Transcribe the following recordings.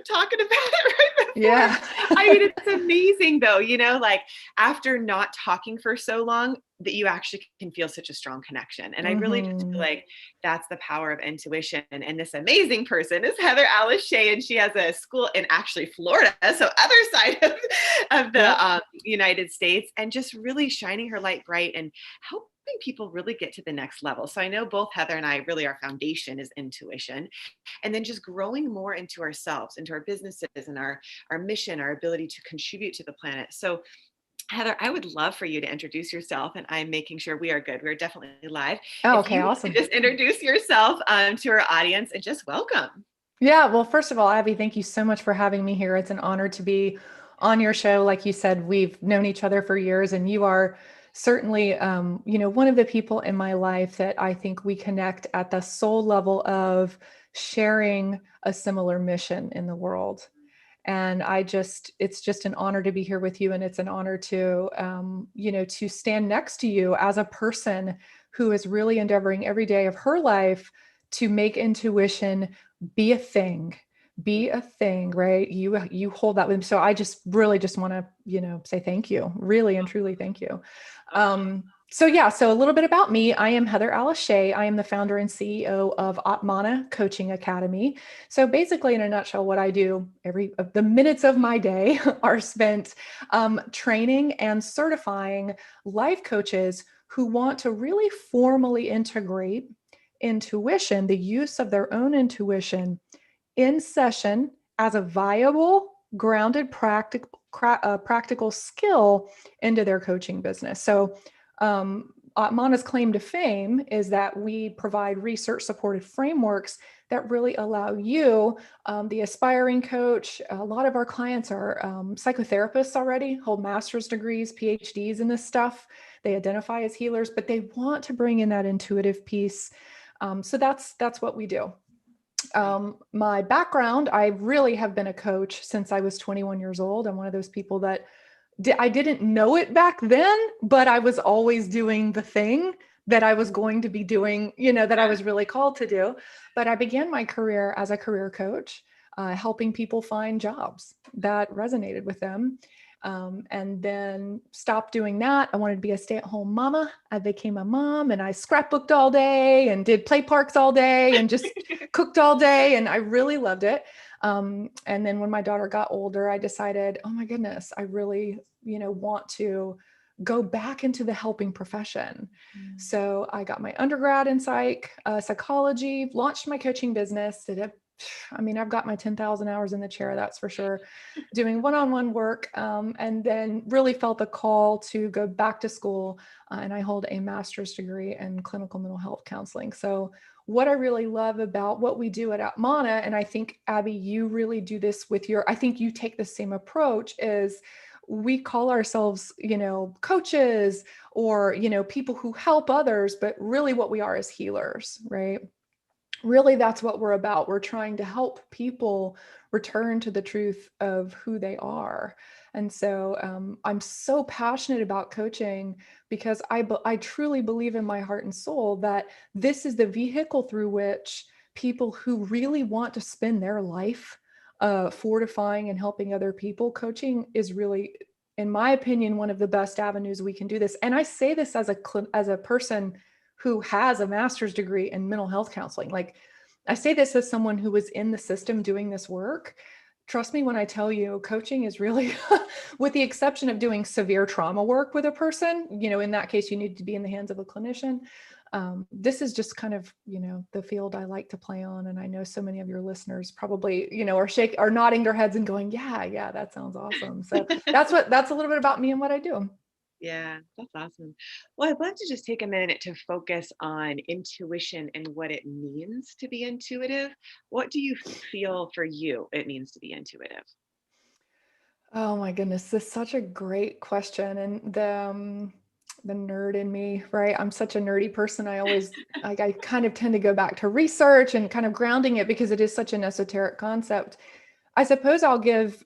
talking about it right before. Yeah. I mean, it's amazing though, like after not talking for so long, that you actually can feel such a strong connection. And I really just feel Hmm. like that's the power of intuition. And this amazing person is Heather Alice Shea, and she has a school in actually Florida, so other side of the Yep. United States, and just really shining her light bright and helping people really get to the next level. So I know both Heather and I, really our foundation is intuition, and then just growing more into ourselves, into our businesses, and our mission, our ability to contribute to the planet. So Heather, I would love for you to introduce yourself, and I'm making sure we are good. We're definitely live. Oh, If okay. you want to Awesome. just introduce yourself to our audience and just welcome. Yeah. Well, first of all, Abby, thank you so much for having me here. It's an honor to be on your show. Like you said, we've known each other for years, and you are certainly, one of the people in my life that I think we connect at the soul level of sharing a similar mission in the world. And it's just an honor to be here with you. And it's an honor to, to stand next to you as a person who is really endeavoring every day of her life to make intuition be a thing, right? You hold that with me. So I just really just want to, say thank you, really and truly thank you. Oh, So a little bit about me. I am Heather Alice Shea. I am the founder and CEO of Atmana Coaching Academy. So basically, in a nutshell, what I do every of the minutes of my day are spent training and certifying life coaches who want to really formally integrate intuition, the use of their own intuition in session as a viable, grounded, practical skill into their coaching business. So, Mana's claim to fame is that we provide research supported frameworks that really allow you, the aspiring coach. A lot of our clients are psychotherapists already, hold master's degrees, PhDs in this stuff. They identify as healers, but they want to bring in that intuitive piece. So that's what we do. great. My background, I really have been a coach since I was 21 years old. I'm one of those people that I didn't know it back then, but I was always doing the thing that I was going to be doing, that I Yeah. was really called to do. But I began my career as a career coach, helping people find jobs that resonated with them. And then stopped doing that. I wanted to be a stay-at-home mama. I became a mom and I scrapbooked all day and did play parks all day and just cooked all day. And I really loved it. And then when my daughter got older, I decided, oh my goodness, I really, want to go back into the helping profession. So I got my undergrad in psychology, launched my coaching business, I've got my 10,000 hours in the chair, that's for sure, doing one-on-one work, and then really felt the call to go back to school. And I hold a master's degree in clinical mental health counseling. So what I really love about what we do at Atmana, and I think, Abby, you really do this with I think you take the same approach, is we call ourselves, coaches or, people who help others, but really what we are is healers, right? Really, that's what we're about. We're trying to help people return to the truth of who they are. And so I'm so passionate about coaching because I truly believe in my heart and soul that this is the vehicle through which people who really want to spend their life fortifying and helping other people, coaching is really, in my opinion, one of the best avenues we can do this. And I say this as a person who has a master's degree in mental health counseling. Like, I say this as someone who was in the system doing this work. Trust me when I tell you, coaching is really, with the exception of doing severe trauma work with a person, in that case, you need to be in the hands of a clinician. This is just kind of, the field I like to play on. And I know so many of your listeners probably, are nodding their heads and going, yeah, that sounds awesome. So that's a little bit about me and what I do. Yeah, that's awesome. Well, I'd love to just take a minute to focus on intuition and what it means to be intuitive. What do you feel for you it means to be intuitive? Oh my goodness, this is such a great question. And the nerd in me, right? I'm such a nerdy person. I kind of tend to go back to research and kind of grounding it because it is such an esoteric concept. I suppose I'll give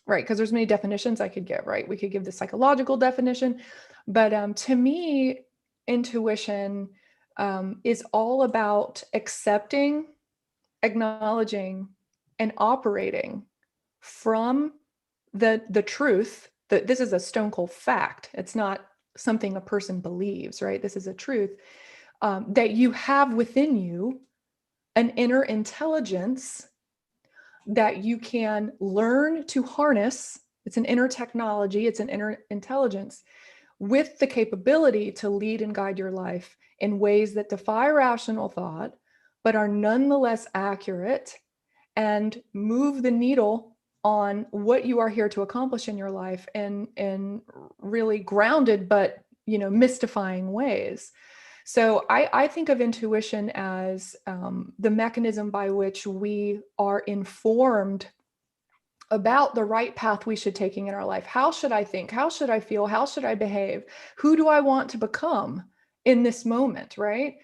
right, because there's many definitions I could give, right? We could give the psychological definition, but to me, intuition is all about accepting acknowledging and operating from the truth that this is a stone cold fact. It's not something a person believes, right? This is a truth that you have within you an inner intelligence that you can learn to harness. It's an inner technology, it's an inner intelligence with the capability to lead and guide your life in ways that defy rational thought, but are nonetheless accurate and move the needle on what you are here to accomplish in your life in really grounded but mystifying ways. So I think of intuition as the mechanism by which we are informed about the right path we should taking in our life. How should I think? How should I feel? How should I behave? Who do I want to become in this moment, right?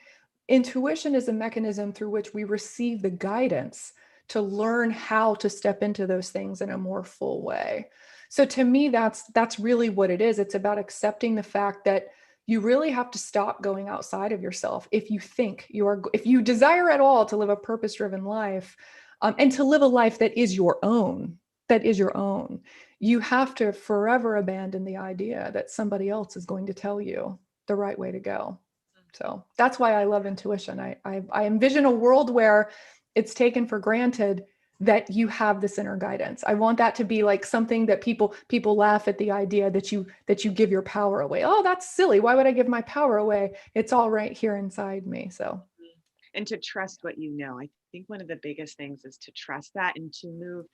Intuition is a mechanism through which we receive the guidance to learn how to step into those things in a more full way. So to me, that's really what it is. It's about accepting the fact that you really have to stop going outside of yourself. If you desire at all to live a purpose-driven life, and to live a life that is your own, you have to forever abandon the idea that somebody else is going to tell you the right way to go. So that's why I love intuition. I envision a world where it's taken for granted that you have this inner guidance. I want that to be like something that people laugh at the idea that you give your power away. Oh, that's silly. Why would I give my power away? It's all right here inside me. So And to trust what you know. I think one of the biggest things is to trust that and to move.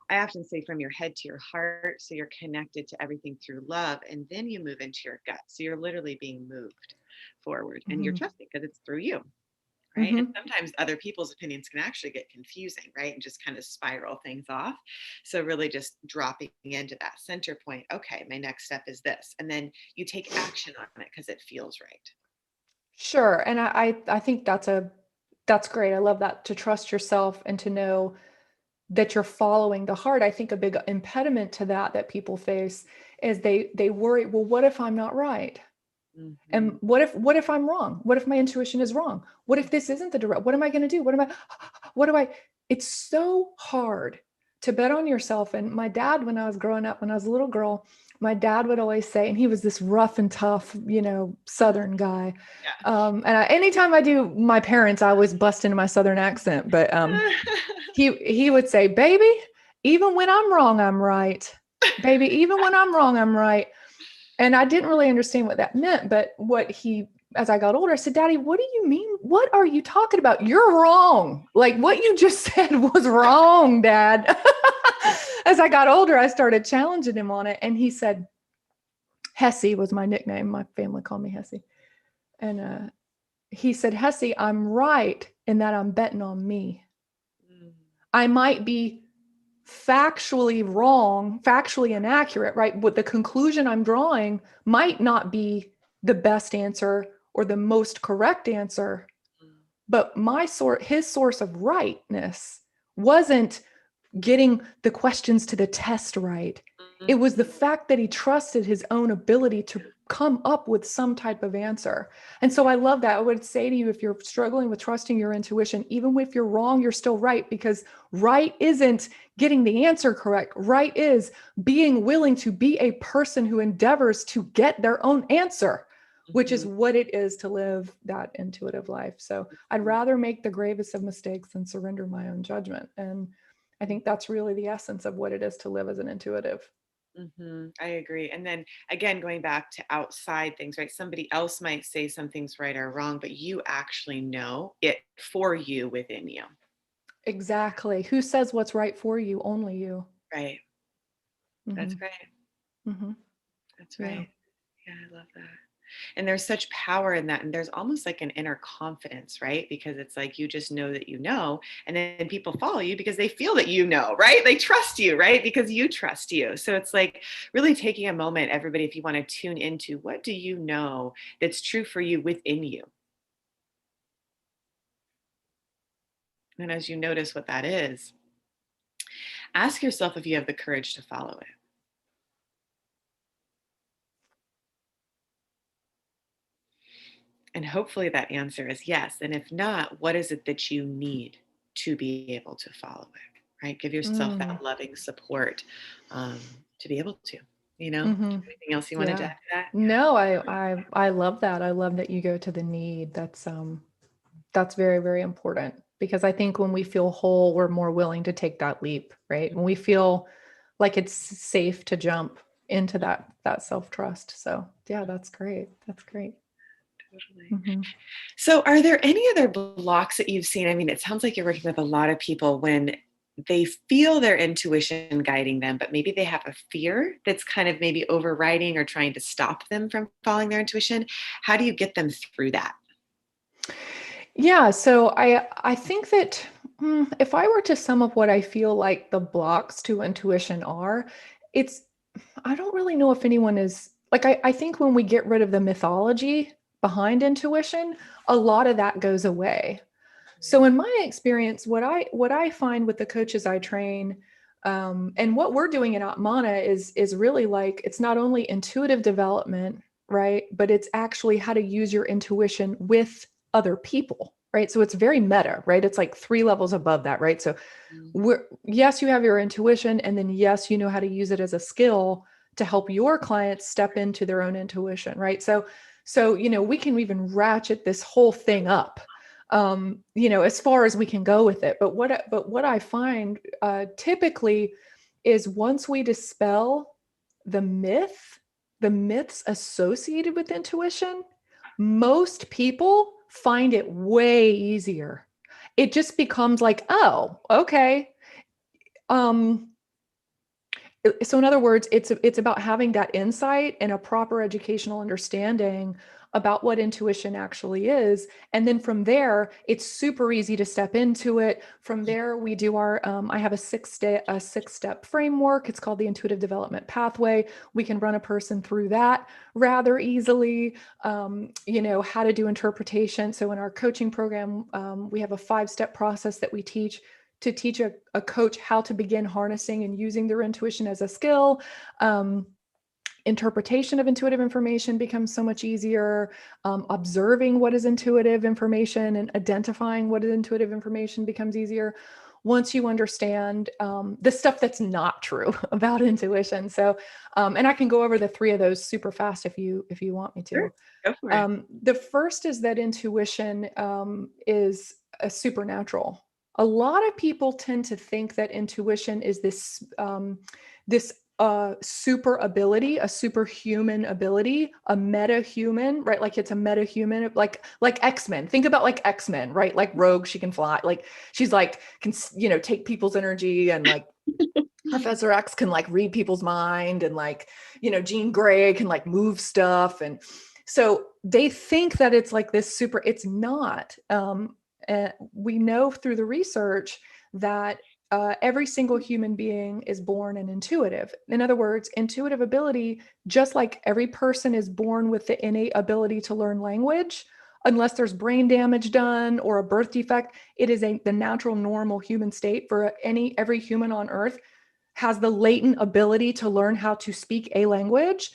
I often say from your head to your heart. So you're connected to everything through love. And then you move into your gut. So you're literally being moved forward and you're mhm, trusting because it's through you. Right. And mhm. sometimes other people's opinions can actually get confusing, right? And just kind of spiral things off. So, really just dropping into that center point. Okay, my next step is this. And then you take action on it because it feels right. Sure. And I think that's great. I love that, to trust yourself and to know that you're following the heart. I think a big impediment to that people face is they worry, well, what if I'm not right? And Mhm. what if I'm wrong? What if my intuition is wrong? What if this isn't the direct? What am I going to do? What do I It's so hard to bet on yourself. And my dad, when I was growing up, when I was a little girl, my dad would always say, and he was this rough and tough, Southern guy. Yeah. Anytime I do my parents, I always bust into my Southern accent. But he would say, "Baby, even when I'm wrong, I'm right. Baby, even when I'm wrong, I'm right." And I didn't really understand what that meant, but as I got older, I said, "Daddy, what do you mean? What are you talking about? You're wrong. Like what you just said was wrong, Dad." As I got older, I started challenging him on it. And he said, Hesse was my nickname. My family called me Hesse. And he said, "Hesse, I'm right in that I'm betting on me. Mm, I might be factually wrong, factually inaccurate, right? What the conclusion I'm drawing might not be the best answer or the most correct answer, mm, but his source of rightness wasn't getting the questions to the test right. It was the mhm. fact that he trusted his own ability to come up with some type of answer. And so I love that. I would say to you, if you're struggling with trusting your intuition, even if you're wrong, you're still right, because right isn't getting the answer correct. Right is being willing to be a person who endeavors to get their own answer, which is Mhm. what it is to live that intuitive life. So I'd Mhm. rather make the gravest of mistakes than surrender my own judgment. And I think that's really the essence of what it is to live as an intuitive. I agree. And then again, going back to outside things, right? Somebody else might say something's right or wrong, but you actually know it for you within you. Exactly. Who says what's right for you? Only you. Right. That's Hmm. right. Hmm. That's Yeah. right. Yeah, I love that. And there's such power in that. And there's almost like an inner confidence, right? Because it's like you just know that you know. And then people follow you because they feel that you know, right? They trust you, right? Because you trust you. So it's like really taking a moment, everybody, if you want to tune into what do you know that's true for you within you. And as you notice what that is, ask yourself if you have the courage to follow it. And hopefully that answer is yes. And if not, what is it that you need to be able to follow it, right? Give yourself Mm, that loving support um, to be able to, you know? hmm. Anything else you wanted to Yeah. add to that? No, I love that. I love that you go to the need. That's very, very important because I think when we feel whole, we're more willing to take that leap, right? When we feel like it's safe to jump into that self-trust. So yeah, that's great. That's great. Totally. Hmm. So, are there any other blocks that you've seen? I mean, it sounds like you're working with a lot of people when they feel their intuition guiding them, but maybe they have a fear that's kind of maybe overriding or trying to stop them from following their intuition. How do you get them through that? Yeah, so I think that if I were to sum up what I feel like the blocks to intuition are, it's I don't really know if anyone is like I think when we get rid of the mythology behind intuition, a lot of that goes away. So in my experience, what I find with the coaches I train, and what we're doing in Atmana is really like it's not only intuitive development, right? But it's actually how to use your intuition with other people, right? So it's very meta, right? It's like three levels above that, right? So yes, you have your intuition, and then yes, you know how to use it as a skill to help your clients step into their own intuition, right? So we can even ratchet this whole thing up, as far as we can go with it. But what I find typically is once we dispel the myths associated with intuition, most people find it way easier. It just becomes like, oh, okay. Um, so in other words, it's about having that insight and a proper educational understanding about what intuition actually is, and then from there it's super easy to step into it. From there we do our I have a six step framework. It's called the intuitive development pathway. We can run a person through that rather easily. How to do interpretation. So in our coaching program, we have a 5-step process that we teach to teach a coach how to begin harnessing and using their intuition as a skill. Interpretation of intuitive information becomes so much easier. Observing what is intuitive information and identifying what is intuitive information becomes easier once you understand the stuff that's not true about intuition. So, and I can go over the three of those super fast if you want me Sure, to. go for it. The first is that intuition is a supernatural. A lot of people tend to think that intuition is this super ability, a superhuman ability, a meta human, right? Like it's a meta human, like X-Men. Think about like X-Men, right? Like Rogue, she can fly, like she's like can take people's energy, and like Professor X can like read people's mind, and like Jean Grey can like move stuff, and so they think that it's like this super. It's not. We know through the research that every single human being is born and intuitive. In other words, intuitive ability, just like every person is born with the innate ability to learn language, unless there's brain damage done or a birth defect, it is the natural, normal human state for every human on Earth has the latent ability to learn how to speak a language.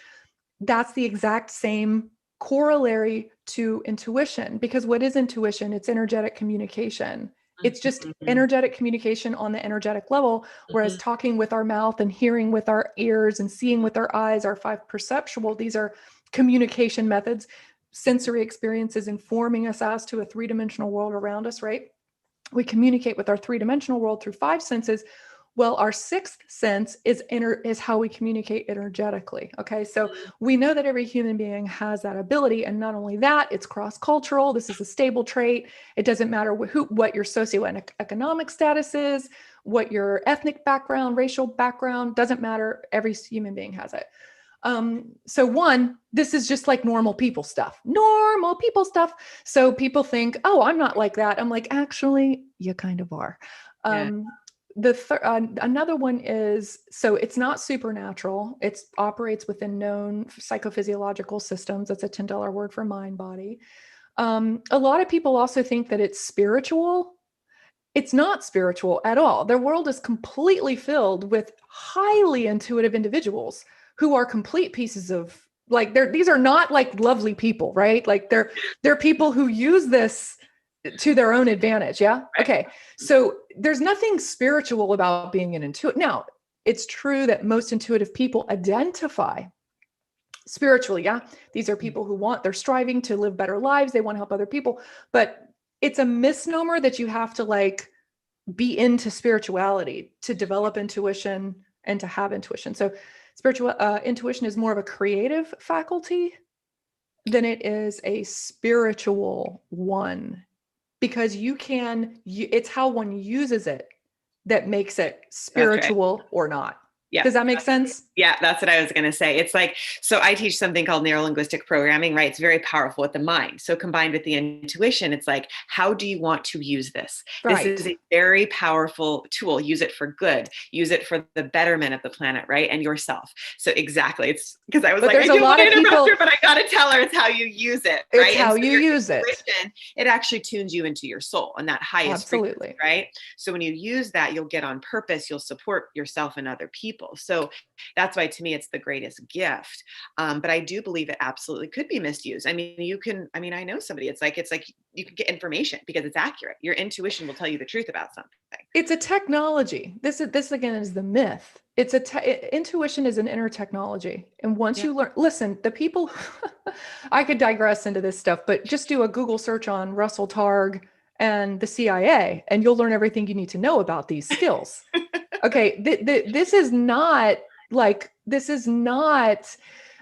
That's the exact same corollary to intuition, because what is intuition? It's energetic communication. It's just Mhm, energetic communication on the energetic level, whereas mhm, talking with our mouth and hearing with our ears and seeing with our eyes, our five perceptual, these are communication methods. Sensory experiences informing us as to a three-dimensional world around us, right? We communicate with our three-dimensional world through five senses. Well, our sixth sense is how we communicate energetically. Okay, so we know that every human being has that ability, and not only that, it's cross-cultural. This is a stable trait. It doesn't matter what your socioeconomic status is, what your ethnic background, racial background, doesn't matter. Every human being has it. So one, this is just like normal people stuff. Normal people stuff. So people think, oh, I'm not like that. I'm like, actually, you kind of are. yeah. Um, Another one is, so it's not supernatural. It operates within known psychophysiological systems. That's a $10 word for mind body. A lot of people also think that it's spiritual. It's not spiritual at all. Their world is completely filled with highly intuitive individuals who are complete pieces of these are not like lovely people, right? Like they're people who use this to their own advantage. Yeah. Right. Okay. So there's nothing spiritual about being an intuitive. Now, it's true that most intuitive people identify spiritually. Yeah. These are people who they're striving to live better lives. They want to help other people, but it's a misnomer that you have to like be into spirituality to develop intuition and to have intuition. So spiritual intuition is more of a creative faculty than it is a spiritual one, because it's how one uses it that makes it That's right. spiritual or not. Yeah. Does that make sense? Yeah, that's what I was going to say. It's like, so I teach something called neurolinguistic programming, right? It's very powerful with the mind. So combined with the intuition, it's like, how do you want to use this? This is Right. a very powerful tool. Use it for good. Use it for the betterment of the planet, right? And yourself. So exactly. It's because I was But like, I there's a don't want lot to of interrupt people, her, but I got to tell her it's how you use it, it's right? And how so you your use it. intuition, it actually tunes you into your soul and that highest frequency, Absolutely. right? So when you use that, you'll get on purpose. You'll support yourself and other people. So that's why to me it's the greatest gift. But I do believe it absolutely could be misused. I mean, I know somebody, it's like you can get information because it's accurate. Your intuition will tell you the truth about something. It's a technology. This again is the myth. Intuition is an inner technology. And once Yeah. you learn, listen, the people, I could digress into this stuff, but just do a Google search on Russell Targ and the CIA, and you'll learn everything you need to know about these skills. Okay. This is not,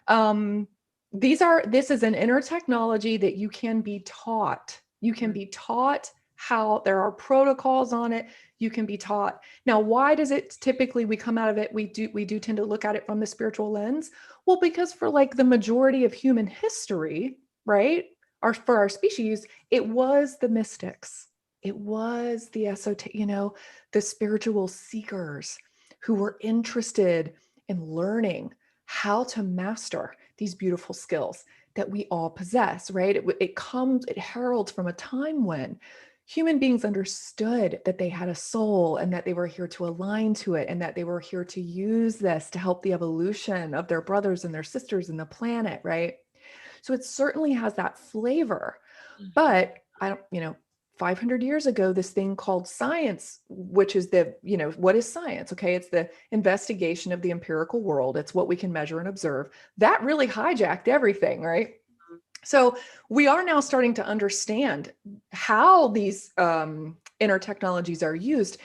um, this is an inner technology that you can be taught. You can be taught how there are protocols on it. You can be taught. Now, why does it typically we come out of it? We do tend to look at it from the spiritual lens. Well, because for like the majority of human history, right? For our species, it was the mystics. It was the the spiritual seekers who were interested in learning how to master these beautiful skills that we all possess, right? It heralds from a time when human beings understood that they had a soul and that they were here to align to it and that they were here to use this to help the evolution of their brothers and their sisters and the planet, right? So it certainly has that flavor. But 500 years ago, this thing called science, which is what is science? Okay, it's the investigation of the empirical world. It's what we can measure and observe. That really hijacked everything, right? So we are now starting to understand how these inner technologies are used.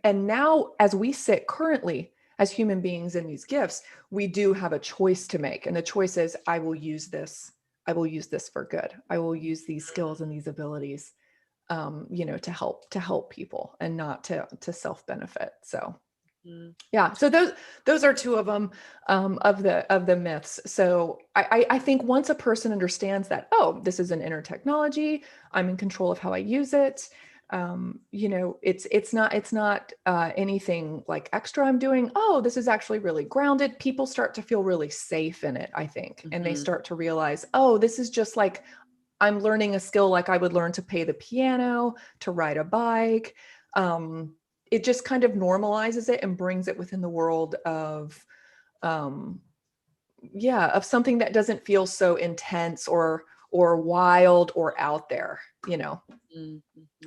And now, as we sit currently as human beings in these gifts, we do have a choice to make. And the choice is, I will use this. I will use this for good. I will use these skills and these abilities, to help people and not to self-benefit. So yeah, so those are two of them, of the myths. So I think once a person understands that, oh, this is an inner technology, I'm in control of how I use it. It's not anything like extra I'm doing. Oh, this is actually really grounded. People start to feel really safe in it, I think, and they start to realize, oh, this is just like I'm learning a skill like I would learn to play the piano, to ride a bike. It just kind of normalizes it and brings it within the world of, of something that doesn't feel so intense or wild or out there.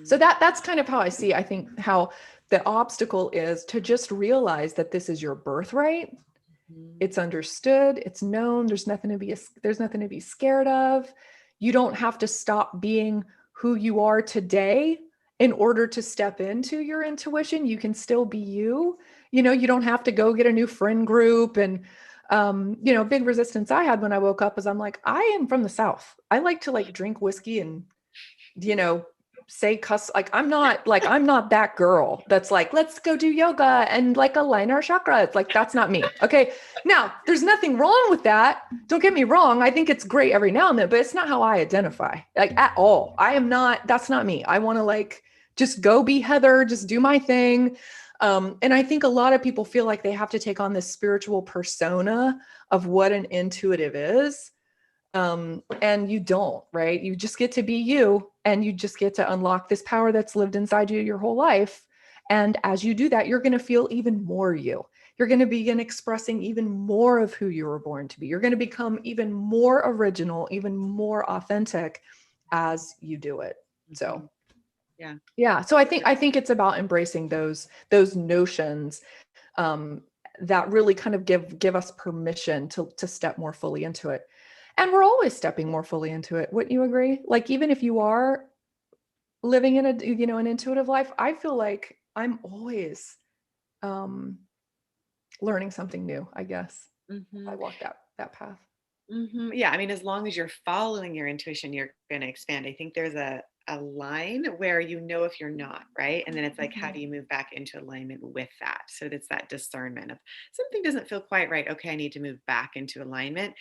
So that's kind of how I see, I think, how the obstacle is to just realize that this is your birthright. It's understood, it's known, there's nothing to be scared of. You don't have to stop being who you are today in order to step into your intuition. You can still be you. You don't have to go get a new friend group. And big resistance I had when I woke up is I'm like, I am from the South. I like to like drink whiskey and say cuss. I'm not that girl that's like, let's go do yoga and like align our chakras. Like, that's not me. Okay. Now there's nothing wrong with that. Don't get me wrong. I think it's great every now and then, but it's not how I identify, like, at all. That's not me. I want to like, just go be Heather, just do my thing. And I think a lot of people feel like they have to take on this spiritual persona of what an intuitive is. And you don't, right? You just get to be you, and you just get to unlock this power that's lived inside you your whole life. And as you do that, you're going to feel even more you. You're going to begin expressing even more of who you were born to be. You're going to become even more original, even more authentic as you do it. So Yeah. Yeah. So I think it's about embracing those notions um, that really kind of give us permission to step more fully into it. And we're always stepping more fully into it. Wouldn't you agree? Like even if you are living in a an intuitive life, I feel like I'm always um, learning something new. I guess if I Hmm. walk that path. Yeah, I mean, as long as you're following your intuition, you're going to expand. I think there's a line where you know if you're not, right? And then it's like, how Mhm. do you move back into alignment with that? So it's that discernment of something doesn't feel quite right. Okay, I need to move back into alignment.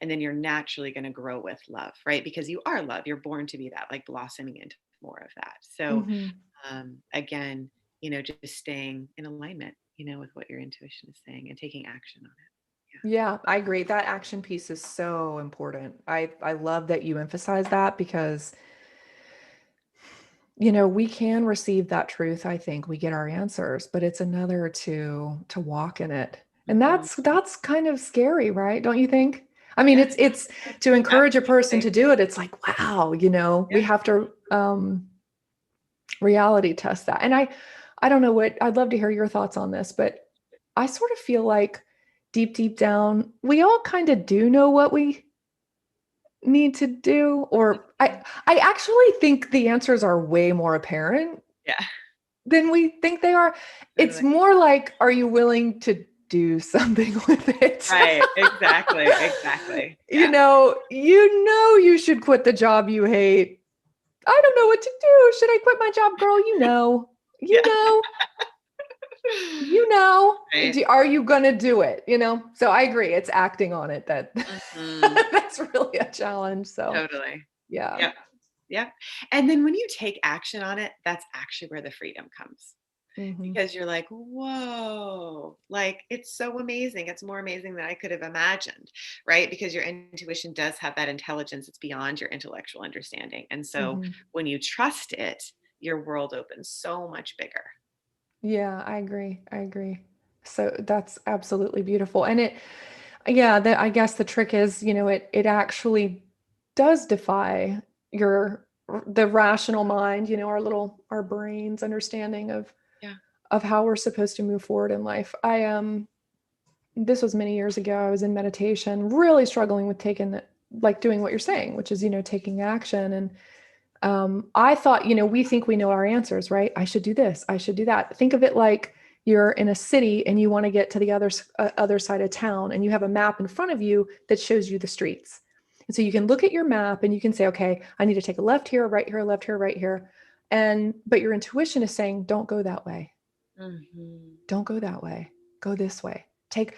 And then you're naturally going to grow with love, right? Because you are love. You're born to be that, like blossoming into more of that. So Mhm. again, just staying in alignment, with what your intuition is saying and taking action on it. Yeah, I agree. That action piece is so important. I love that you emphasize that because we can receive that truth. I think we get our answers, but it's another to walk in it. Yeah. And Mhm. that's kind of scary, right? Don't you think? I mean, Yeah, it's to encourage a person absolutely. to do it. It's like, wow, we Yeah. have to reality test that. And I don't know what I'd love to hear your thoughts on this, but I sort of feel like deep down, we all kind of do know what we need to do, or Mhm. I actually think the answers are way more apparent Yeah, than we think they are. It's totally. more like, are you willing to do something with it? Right, exactly, exactly. you Yeah. know, you you should quit the job you hate. I don't know what to do. Should I quit my job, girl? You Yeah. know, you know. Right. Are you gonna do it? So I agree. It's acting on it that Mhm. that's really a challenge. So Totally. yeah. Yep, yep. And then when you take action on it, that's actually where the freedom comes. Hmm. Because you're like, "Whoa, like, it's so amazing. It's more amazing than I could have imagined," right? Because your intuition does have that intelligence, it's beyond your intellectual understanding, and so Hmm. when you trust it, your world opens so much bigger. Yeah, I agree. I agree. So that's absolutely beautiful. And yeah, I guess the trick is, it actually does defy the rational mind, our brain's understanding Yeah. of how we're supposed to move forward in life. This was many years ago. I was in meditation, really struggling with like doing what you're saying, which is, taking action. And I thought, we think we know our answers, right? I should do this. I should do that. Think of it like you're in a city and you want to get to the other side of town, and you have a map in front of you that shows you the streets. And so you can look at your map and you can say, okay, I need to take a left here, right here, left here, right here. But your intuition is saying, don't go that way. Mhm. Don't go that way. Go this way. Take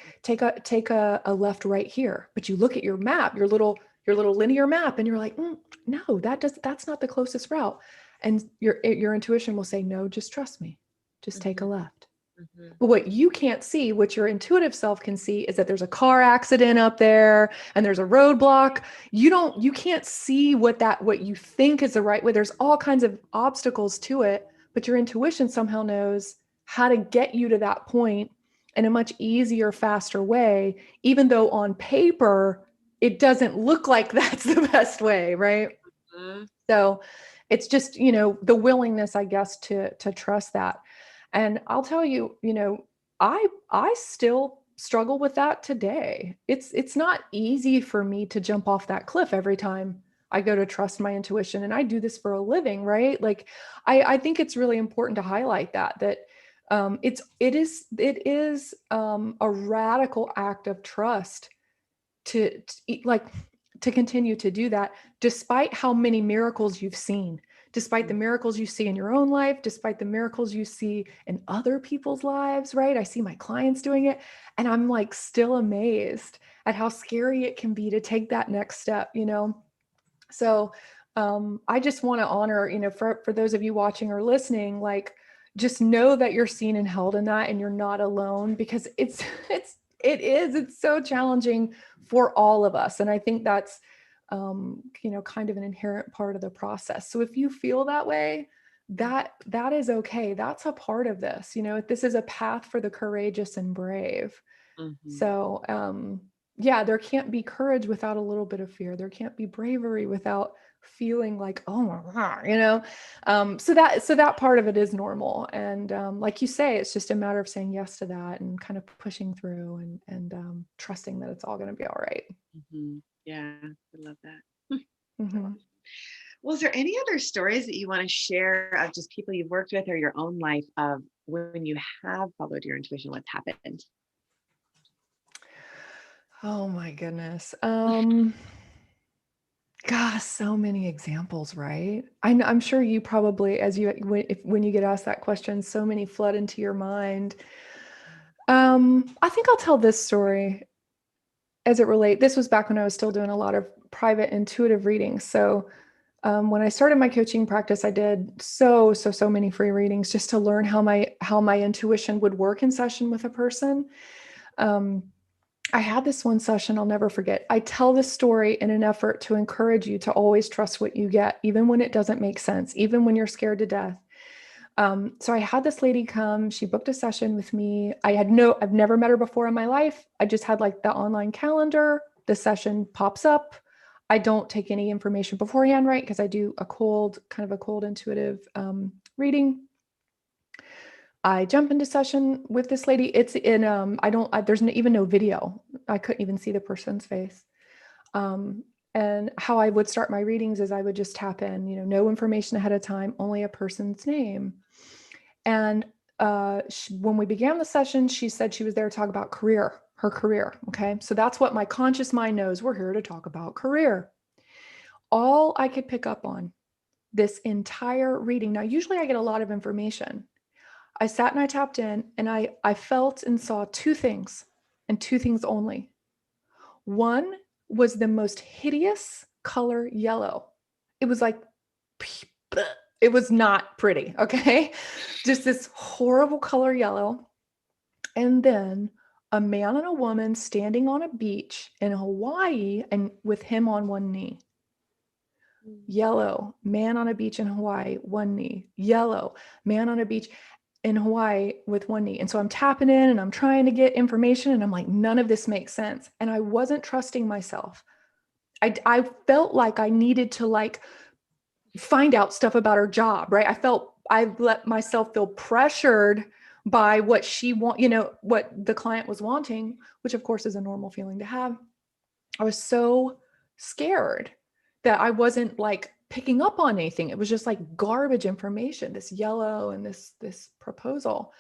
a left right here. But you look at your map, your little linear map, and you're like, no, that's not the closest route. And your intuition will say, no, just trust me. Just take a Mhm. left. Mhm. But what you can't see, what your intuitive self can see, is that there's a car accident up there and there's a roadblock. You can't see what you think is the right way. There's all kinds of obstacles to it, but your intuition somehow knows how to get you to that point in a much easier, faster way, even though on paper it doesn't look like that's the best way, right? Mhm. So it's just, the willingness, I guess, to trust that. And I'll tell you, I still struggle with that today. It's not easy for me to jump off that cliff every time I go to trust my intuition. And I do this for a living, right? Like I think it's really important to highlight that it is a radical act of trust like to continue to do that despite how many miracles you've seen, despite the miracles you see in your own life, despite the miracles you see in other people's lives, right? I see my clients doing it, and I'm like still amazed at how scary it can be to take that next step. So I just want to honor, for those of you watching or listening, like just know that you're seen and held in that, and you're not alone, because it's so challenging for all of us. And I think that's, kind of an inherent part of the process. So if you feel that way, Yeah. that is okay. That's a part of this. This is a path for the courageous and brave. Mhm. So, yeah, there can't be courage without a little bit of fear. There can't be bravery without feeling like, oh my God, you know? So that part of it is normal. And like you say, it's just a matter of saying yes to that and kind of pushing through and trusting that it's all going to be all right. Yeah, I love that. Hmm, so Mhm. awesome. Well, is there any other stories that you want to share of just people you've worked with or your own life of when you have followed your intuition, what's happened? Oh my goodness. Gosh, so many examples, right? I'm sure you probably, as you when you get asked that question, so many flood into your mind. I think I'll tell this story as it relate. This was back when I was still doing a lot of private intuitive readings. So when I started my coaching practice, I did so many free readings just to learn how my intuition would work in session with a person. Um, I had this one session I'll never forget. I tell this story in an effort to encourage you to always trust what you get, even when it doesn't make sense, even when you're scared to death. So I had this lady come. She booked a session with me. I've never met her before in my life. I just had like the online calendar. The session pops up. I don't take any information beforehand, right? Because I do kind of a cold intuitive reading. I jump into session with this lady. It's in, there's even no video. I couldn't even see the person's face. Um, and how I would start my readings is I would just tap in, no information ahead of time, only a person's name. And when we began the session, she said she was there to talk about her career. Okay. So that's what my conscious mind knows. We're here to talk about career. All I could pick up on this entire reading. Now, usually I get a lot of information. I sat and I tapped in and I felt and saw two things and two things only. One was the most hideous color yellow. It was like, it was not pretty. Okay. Just this horrible color yellow. And then a man and a woman standing on a beach in Hawaii and with him on one knee. Yellow, man on a beach in Hawaii, one knee. Yellow, man on a beach in Hawaii with one knee. And so I'm tapping in and I'm trying to get information and I'm like, none of this makes sense. And I wasn't trusting myself. I felt like I needed to like find out stuff about her job, right? I let myself feel pressured by what what the client was wanting, which of course is a normal feeling to have. I was so scared that I wasn't like picking up on anything. It was just like garbage information, this yellow and this proposal.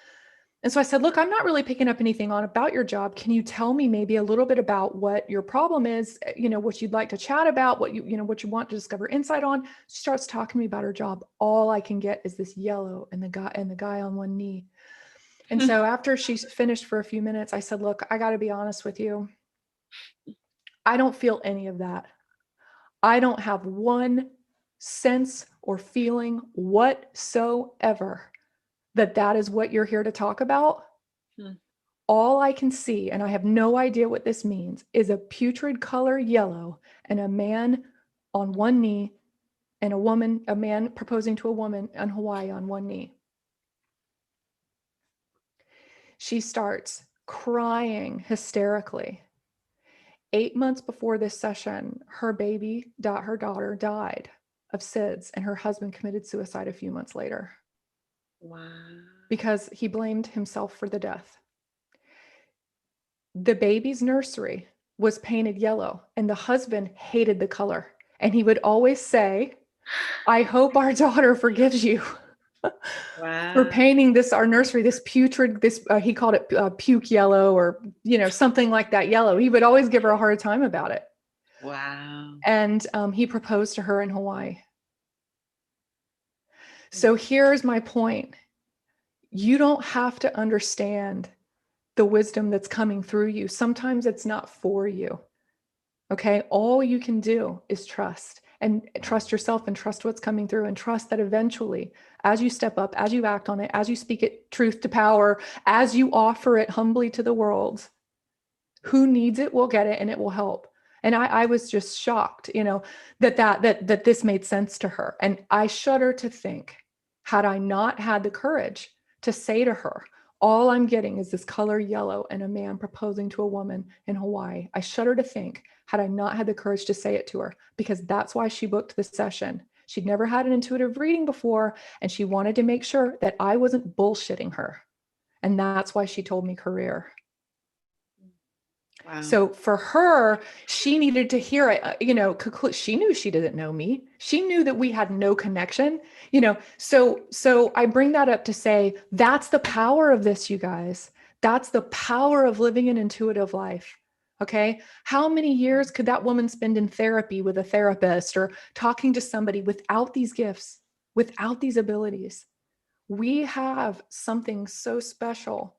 And so I said, look, I'm not really picking up anything on about your job. Can you tell me maybe a little bit about what your problem is, what you'd like to chat about, what you want to discover insight on? She starts talking to me about her job. All I can get is this yellow and the guy on one knee. And so after she's finished for a few minutes, I said, look, I got to be honest with you. I don't feel any of that. I don't have one sense or feeling whatsoever that is what you're here to talk about. All I can see, and I have no idea what this means, is a putrid color yellow and a man on one knee and a man proposing to a woman in Hawaii on one knee. She starts crying hysterically. 8 months before this session, her daughter died of SIDS, and her husband committed suicide a few months later Wow. because he blamed himself for the death. The baby's nursery was painted yellow, and the husband hated the color. And he would always say, I hope our daughter forgives you for Wow. painting our nursery, this putrid, he called it puke yellow or, something like that yellow. He would always give her a hard time about it. Wow. And he proposed to her in Hawaii. So here's my point. You don't have to understand the wisdom that's coming through you. Sometimes it's not for you. Okay. All you can do is trust and trust yourself and trust what's coming through and trust that eventually, as you step up, as you act on it, as you speak it truth to power, as you offer it humbly to the world, who needs it will get it and it will help. And I was just shocked, that this made sense to her. And I shudder to think, had I not had the courage to say to her, All I'm getting is this color yellow and a man proposing to a woman in Hawaii. I shudder to think, had I not had the courage to say it to her, because that's why she booked the session. She'd never had an intuitive reading before, and she wanted to make sure that I wasn't bullshitting her. And that's why she told me career. Wow. So for her, she needed to hear it. She knew she didn't know me. She knew that we had no connection. So I bring that up to say that's the power of this, you guys. That's the power of living an intuitive life. Okay. How many years could that woman spend in therapy with a therapist or talking to somebody without these gifts, without these abilities? We have something so special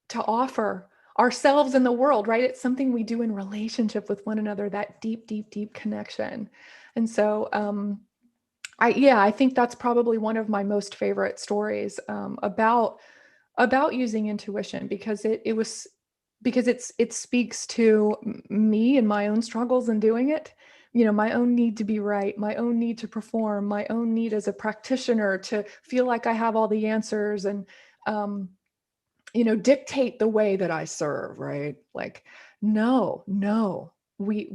to offer ourselves in the world, right? It's something we do in relationship with one another, that deep, deep, deep connection. And so, I think that's probably one of my most favorite stories about using intuition, because it speaks to me and my own struggles in doing it. My own need to be right, my own need to perform, my own need as a practitioner to feel like I have all the answers and dictate the way that I serve, right? Like, no, we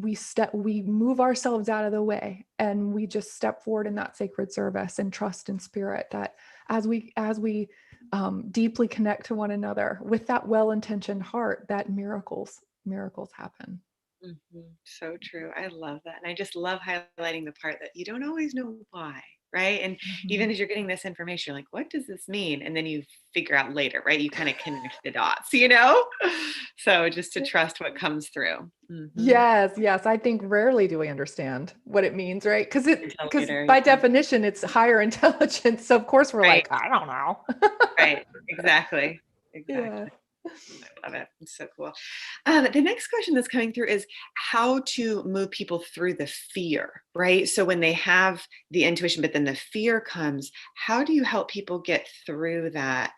move ourselves out of the way and we just step forward in that sacred service and trust in spirit that as we deeply connect to one another with that well-intentioned heart, that miracles happen. So true. I love that. And I just love highlighting the part that you don't always know why, right? And even Mhm. as you're getting this information, you're like, what does this mean? And then you figure out later, right? You kind of connect the dots, you know? So just to trust what comes through. Yes, yes. I think rarely do we understand what it means, right? Because Until because later. by Yeah. definition, it's higher intelligence. So of course we're Right. like, I don't know. Right. Exactly. Yeah. Exactly. I love it. It's so cool. The next question that's coming through is how to move people through the fear, right? So when they have the intuition, but then the fear comes, how do you help people get through that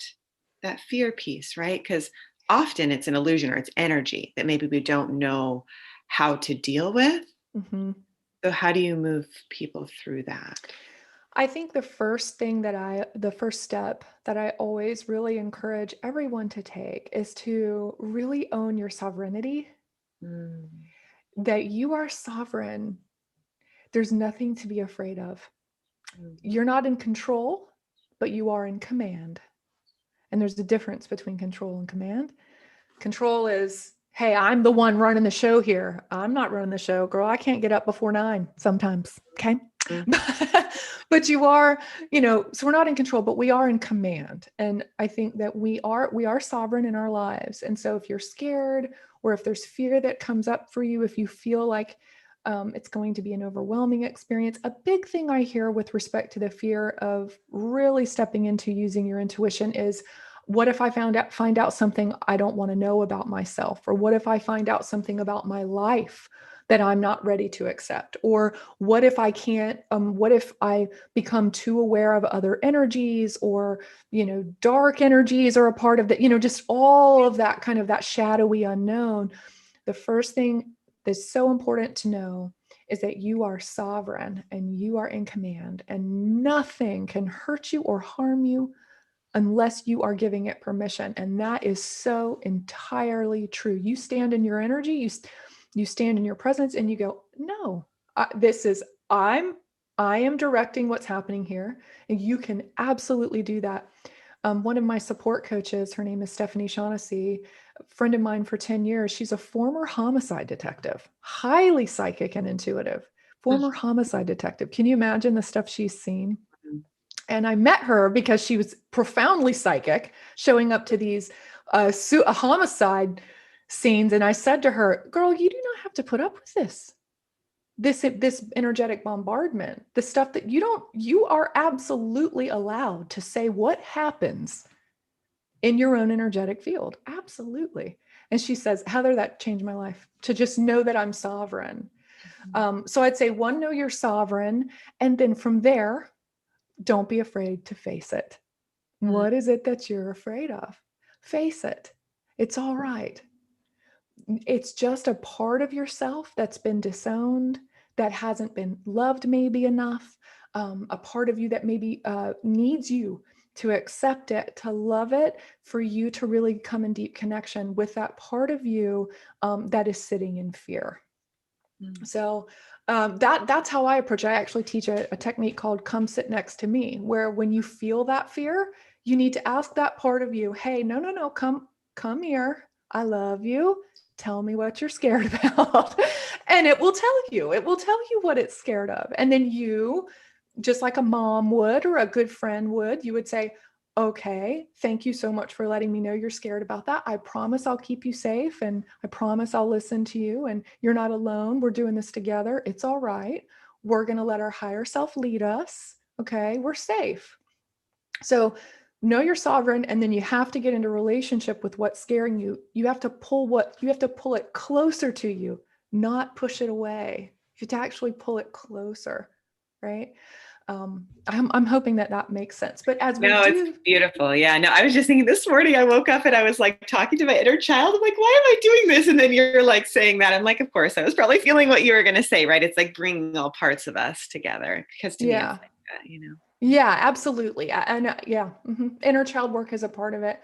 fear piece, right? Because often it's an illusion or it's energy that maybe we don't know how to deal with. Mhm. So how do you move people through that? I think the first step that I always really encourage everyone to take is to really own your sovereignty, Mm, that you are sovereign. There's nothing to be afraid of. mm, You're not in control, but you are in command. And there's a difference between control and command. Control is, hey, I'm the one running the show here. I'm not running the show, girl. I can't get up before 9 sometimes. Okay. mm, But you are, so we're not in control, but we are in command. And I think that we are sovereign in our lives. And so if you're scared or if there's fear that comes up for you, if you feel like it's going to be an overwhelming experience, a big thing I hear with respect to the fear of really stepping into using your intuition is, what if I find out something I don't want to know about myself? Or what if I find out something about my life that I'm not ready to accept? Or what if I can't, what if I become too aware of other energies, or, dark energies are a part of that, just all of that kind of that shadowy unknown. The first thing that's so important to know is that you are sovereign and you are in command, and nothing can hurt you or harm you unless you are giving it permission. And that is so entirely true. You stand in your energy, you stand in your presence, and you go, no, this is, I am directing what's happening here. And you can absolutely do that. One of my support coaches, her name is Stephanie Shaughnessy, a friend of mine for 10 years. She's a former homicide detective, highly psychic and intuitive, former homicide detective. Can you imagine the stuff she's seen? mm, And I met her because she was profoundly psychic, showing up to these homicide scenes. And I said to her, girl, you do not have to put up with this energetic bombardment, the stuff that you are absolutely allowed to say what happens in your own energetic field. Absolutely. And she says, Heather, that changed my life, to just know that I'm sovereign. So I'd say, one, know you're sovereign. And then from there, don't be afraid to face it. mm, What is it that you're afraid of? Face it. It's all right. It's just a part of yourself that's been disowned, that hasn't been loved maybe enough, a part of you that maybe needs you to accept it, to love it, for you to really come in deep connection with that part of you that is sitting in fear. Mm. So that's how I approach it. I actually teach a technique called "Come Sit Next to Me," where when you feel that fear, you need to ask that part of you, "Hey, no, come here. I love you. Tell me what you're scared about," and it will tell you. It will tell you what it's scared of, and then you, just like a mom would or a good friend would, you would say, "Okay, thank you so much for letting me know you're scared about that. I promise I'll keep you safe, and I promise I'll listen to you, and you're not alone. We're doing this together. It's all right. We're going to let our higher self lead us. Okay, we're safe." So know you're sovereign, and then you have to get into relationship with what's scaring you. You have to pull it closer to you, not push it away. You have to actually pull it closer, right? I'm hoping that makes sense. But as we No, it's do, beautiful. Yeah. No, I was just thinking this morning I woke up and I was like talking to my inner child. I'm like, why am I doing this? And then you're like saying that. I'm like, of course, I was probably feeling what you were going to say, right? It's like bringing all parts of us together. Because to me, it's yeah, like that. yeah, absolutely. And yeah, inner child work is a part of it.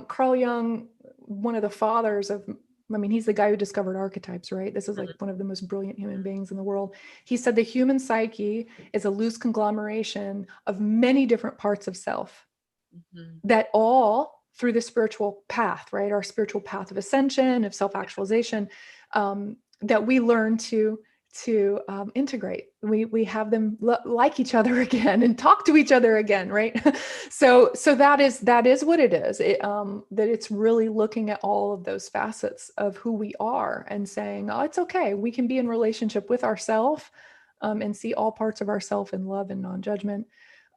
Carl Jung, one of the fathers of, I mean, he's the guy who discovered archetypes, right? This is like one of the most brilliant human beings in the world. He said the human psyche is a loose conglomeration of many different parts of self Mm-hmm. that all through the spiritual path, right? Our spiritual path of ascension, of self-actualization, that we learn to integrate. We have them like each other again and talk to each other again, right? So that is what it is. That it's really looking at all of those facets of who we are and saying, oh, it's okay. We can be in relationship with ourselves and see all parts of ourself in love and non-judgment.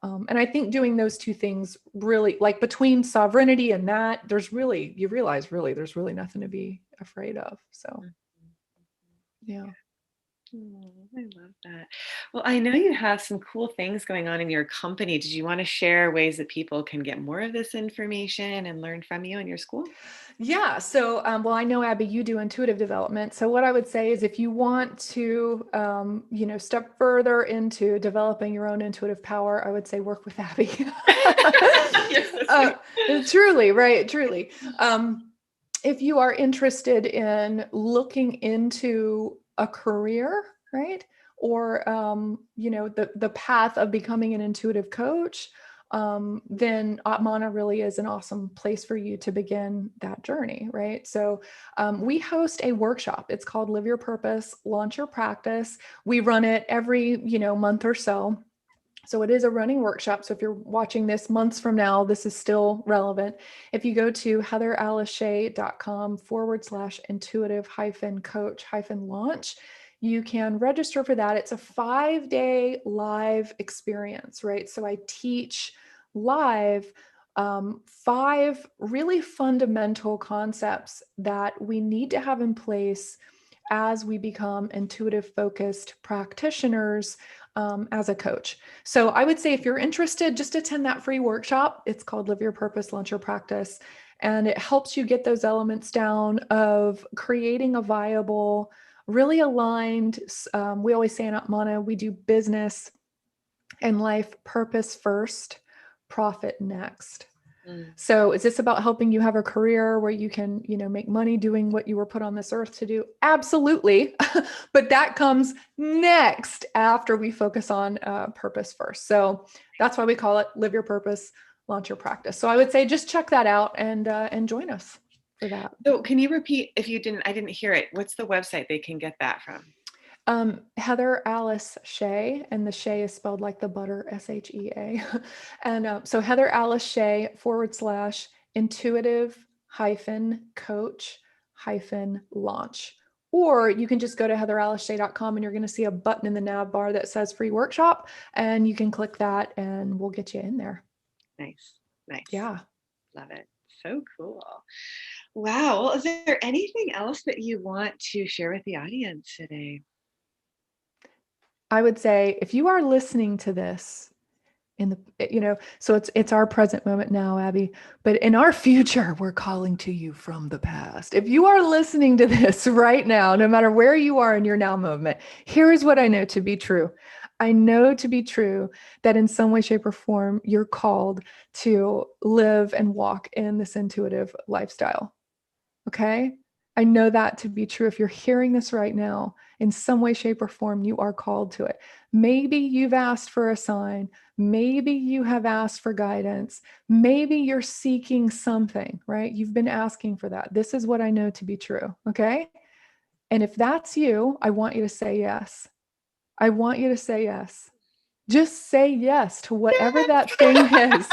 And I think doing those two things really, like between sovereignty and that, you realize there's really nothing to be afraid of. So, yeah. Oh, I love that. Well, I know you have some cool things going on in your company. Did you want to share ways that people can get more of this information and learn from you in your school? Yeah. So, well, I know, Abby, you do intuitive development. So what I would say is if you want to, step further into developing your own intuitive power, I would say work with Abby. You're so uh, sweet. truly, right? Truly. If you are interested in looking into a career, right? Or, the path of becoming an intuitive coach, then Atmana really is an awesome place for you to begin that journey, right? So we host a workshop. It's called Live Your Purpose, Launch Your Practice. We run it every, month or so. So it is a running workshop. So if you're watching this months from now, this is still relevant. If you go to heatheralishea.com/intuitive coach launch, you can register for that. It's a 5-day live experience, right? So I teach live 5 really fundamental concepts that we need to have in place as we become intuitive focused practitioners as a coach. So I would say if you're interested, just attend that free workshop. It's called Live Your Purpose, Launch Your Practice. And it helps you get those elements down of creating a viable, really aligned. We always say in Atmana, we do business and life purpose first, profit next. Mm. So is this about helping you have a career where you can, make money doing what you were put on this earth to do? Absolutely. But that comes next after we focus on purpose first. So that's why we call it Live Your Purpose, Launch Your Practice. So I would say just check that out and join us for that. So can you repeat if you didn't, I didn't hear it. What's the website they can get that from? Heather Alice Shea, and the Shea is spelled like the butter, SHEA. And so Heather Alice Shea /intuitive coach launch. Or you can just go to heatheralishshea.com and you're going to see a button in the nav bar that says free workshop, and you can click that and we'll get you in there. Nice. Nice. Yeah. Love it. So cool. Wow. Well, is there anything else that you want to share with the audience today? I would say if you are listening to this so it's our present moment now, Abby, but in our future, we're calling to you from the past. If you are listening to this right now, no matter where you are in your now moment, here is what I know to be true. I know to be true that in some way, shape, or form, you're called to live and walk in this intuitive lifestyle. Okay. I know that to be true. If you're hearing this right now, in some way, shape, or form, you are called to it. Maybe you've asked for a sign. Maybe you have asked for guidance. Maybe you're seeking something, right? You've been asking for that. This is what I know to be true. Okay. And if that's you, I want you to say yes. I want you to say yes. Just say yes to whatever that thing is,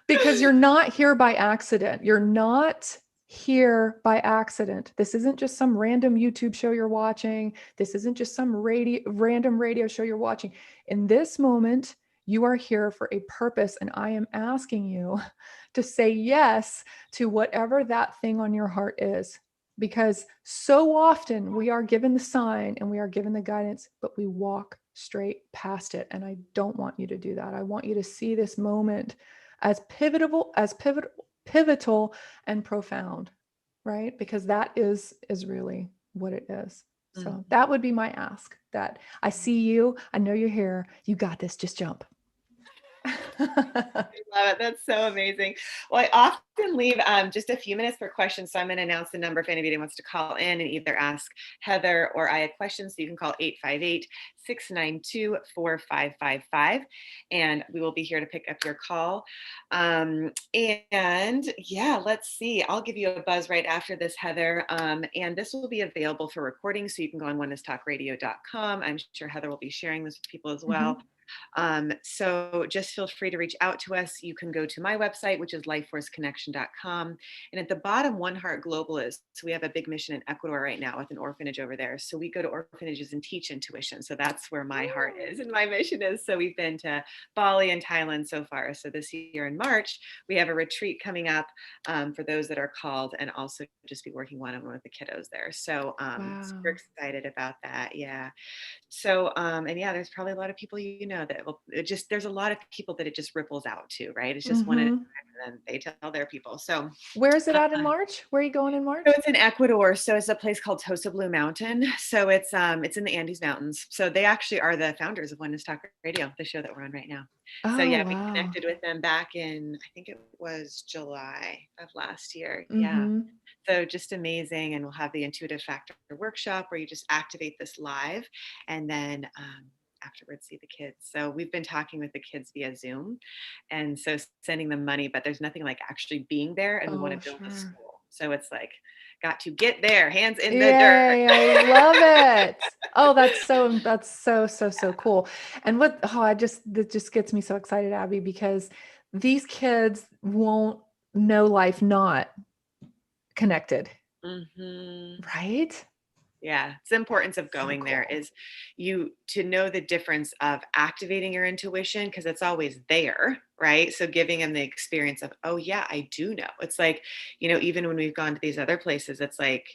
because you're not here by accident. You're not here by accident. This isn't just some random YouTube show you're watching. This isn't just some random radio show you're watching. In this moment, you are here for a purpose, and I am asking you to say yes to whatever that thing on your heart is. Because so often we are given the sign and we are given the guidance, but we walk straight past it. And I don't want you to do that. I want you to see this moment as pivotal and profound, right? Because that is really what it is. So that would be my ask, that I see you, I know you're here, you got this, just jump. I love it. That's so amazing. Well, I often leave just a few minutes for questions. So I'm going to announce the number if anybody wants to call in and either ask Heather or I a question. So you can call 858-692-4555. And we will be here to pick up your call. And yeah, let's see. I'll give you a buzz right after this, Heather. And this will be available for recording. So you can go on onenesstalkradio.com. I'm sure Heather will be sharing this with people as well. Mm-hmm. So just feel free to reach out to us. You can go to my website, which is lifeforceconnection.com. And at the bottom, One Heart Global is. So we have a big mission in Ecuador right now with an orphanage over there. So we go to orphanages and teach intuition. So that's where my heart is and my mission is. So we've been to Bali and Thailand so far. So this year in March, we have a retreat coming up for those that are called, and also just be working one-on-one with the kiddos there. So super Wow. excited about that. Yeah. So, and yeah, there's probably a lot of people, that will there's a lot of people that it just ripples out to, right? It's just one at a Mm-hmm. time, and then they tell their people. So, Where is it at in March? Where are you going in so March? it's in Ecuador. So it's a place called Tosa Blue Mountain. So it's in the Andes Mountains. So they actually are the founders of Oneness Talk Radio, the show that we're on right now. So Oh, yeah, we wow. connected with them back in, I think it was July of last year. Yeah. Mm-hmm. So just amazing. And we'll have the Intuitive Factor workshop where you just activate this live and then afterwards see the kids. So we've been talking with the kids via Zoom. And so sending them money, but there's nothing like actually being there. And we want Oh, to build a sure. school. So it's like, got to get there, hands in the dirt. Yay, I love it. Oh, that's so cool. And that just gets me so excited, Abby, because these kids won't know life not connected, Hmm. right? Yeah, it's the importance of So going there cool. is you to know the difference of activating your intuition because it's always there, right? So giving them the experience of, oh yeah, I do know. It's like, even when we've gone to these other places, it's like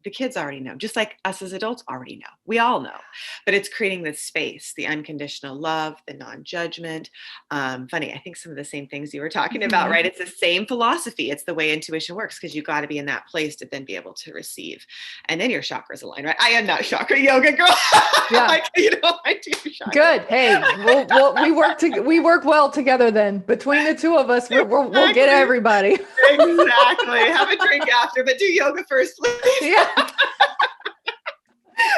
the kids already know, just like us as adults already know. We all know, but it's creating this space, the unconditional love, the non-judgment. Funny, I think some of the same things you were talking about, Mhm. right? It's the same philosophy. It's the way intuition works because you got to be in that place to then be able to receive, and then your chakras align, right? I am not chakra yoga girl. Yeah. I do chakra. Good. Hey, we work well together then. Between the two of us, we'll get Exactly. everybody. Exactly. Have a drink after, but do yoga first, please. Yeah.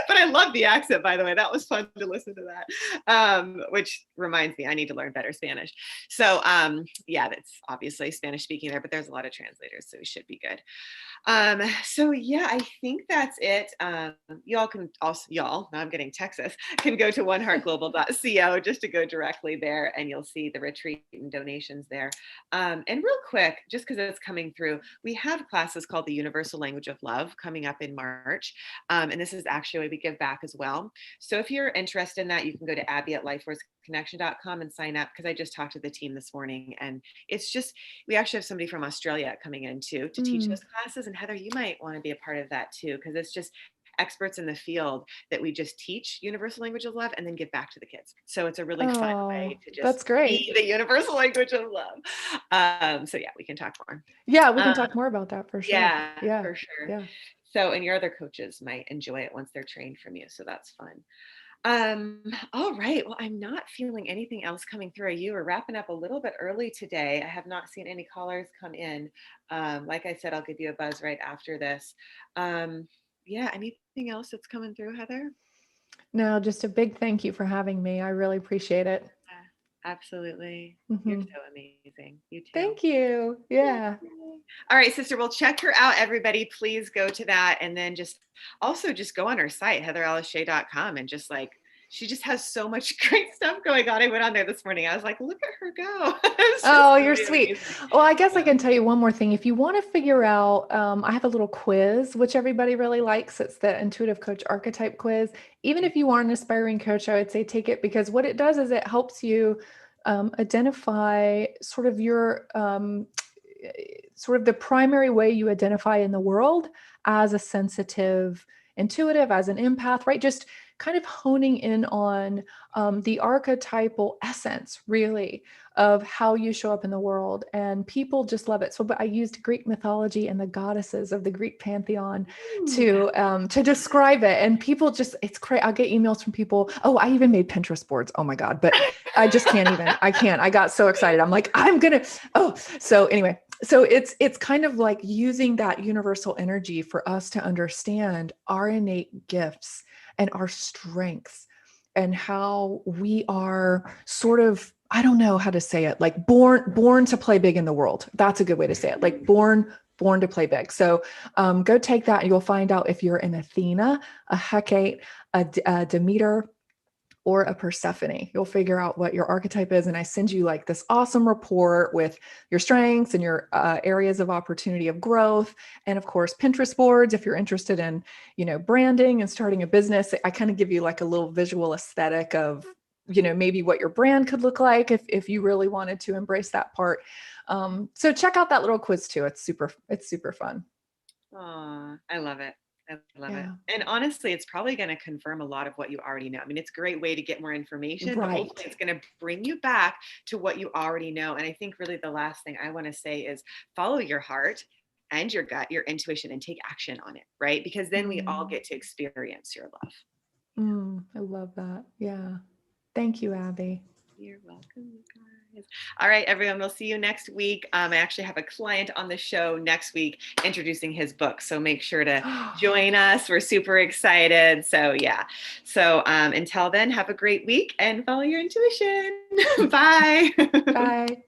But I love the accent, by the way. That was fun to listen to that. Which reminds me, I need to learn better Spanish. So yeah, that's obviously Spanish speaking there, but there's a lot of translators, so we should be good. So yeah, I think that's it. Y'all can also, now I'm getting Texas, can go to oneheartglobal.co just to go directly there and you'll see the retreat and donations there. And real quick, just because it's coming through, we have classes called the Universal Language of Love coming up in March. And this is actually a way we give back as well. So if you're interested in that, you can go to Abby at lifeforceconnection.com and sign up because I just talked to the team this morning and it's just, we actually have somebody from Australia coming in too to teach Mm. those classes. And Heather, you might want to be a part of that too, because it's just experts in the field that we just teach universal language of love and then give back to the kids. So it's a really fun way Oh, to just that's great. be the universal language of love. So yeah, we can talk more. Yeah, we can Um, talk more about that for sure. yeah, Yeah. for sure. Yeah. So, and your other coaches might enjoy it once they're trained from you. So that's fun. Um, all right. Well, I'm not feeling anything else coming through. You were wrapping up a little bit early today. I have not seen any callers come in. Like I said, I'll give you a buzz right after this. Um, yeah, anything else that's coming through, Heather? No, just a big thank you for having me. I really appreciate it. Absolutely. You're Mhm. so amazing. You too. Thank you. Yeah. Yay. All right, sister. Well, check her out, everybody. Please go to that. And then just go on her site, heatherellishay.com, and just like, she just has so much great stuff going on. I went on there this morning. I was like, look at her go. It's just Oh, you're really sweet. amazing. Well, I guess I Yeah. can tell you one more thing. If you want to figure out, I have a little quiz, which everybody really likes. It's the Intuitive Coach Archetype Quiz. Even if you are an aspiring coach, I would say take it, because what it does is it helps you identify sort of your, sort of the primary way you identify in the world as a sensitive intuitive, as an empath, right? Just kind of honing in on the archetypal essence, really, of how you show up in the world. And people just love it. So, but I used Greek mythology and the goddesses of the Greek pantheon Ooh, that's to describe it. And people just, it's crazy. I'll get emails from people. Oh, I even made Pinterest boards. Oh my God. But I just can't even, I can't. I got so excited. I'm like, I'm gonna, oh, so anyway, so it's kind of like using that universal energy for us to understand our innate gifts and our strengths, and how we are sort of, I don't know how to say it, like born to play big in the world. That's a good way to say it, like born to play big. So go take that and you'll find out if you're an Athena, a Hecate, a Demeter, or a Persephone. You'll figure out what your archetype is. And I send you like this awesome report with your strengths and your areas of opportunity of growth. And of course, Pinterest boards, if you're interested in, branding and starting a business. I kind of give you like a little visual aesthetic of, maybe what your brand could look like if you really wanted to embrace that part. So check out that little quiz too. It's super fun. Aw, I love it. I love it. Yeah. And honestly, it's probably going to confirm a lot of what you already know. I mean, it's a great way to get more information, but Right. hopefully it's going to bring you back to what you already know. And I think really the last thing I want to say is follow your heart and your gut, your intuition, and take action on it, right? Because then we all Mm, get to experience your love. I love that. Yeah. Thank you, Abby. You're welcome, you guys. All right, everyone. We'll see you next week. I actually have a client on the show next week introducing his book. So make sure to join us. We're super excited. So, yeah. So, until then, have a great week and follow your intuition. Bye. Bye.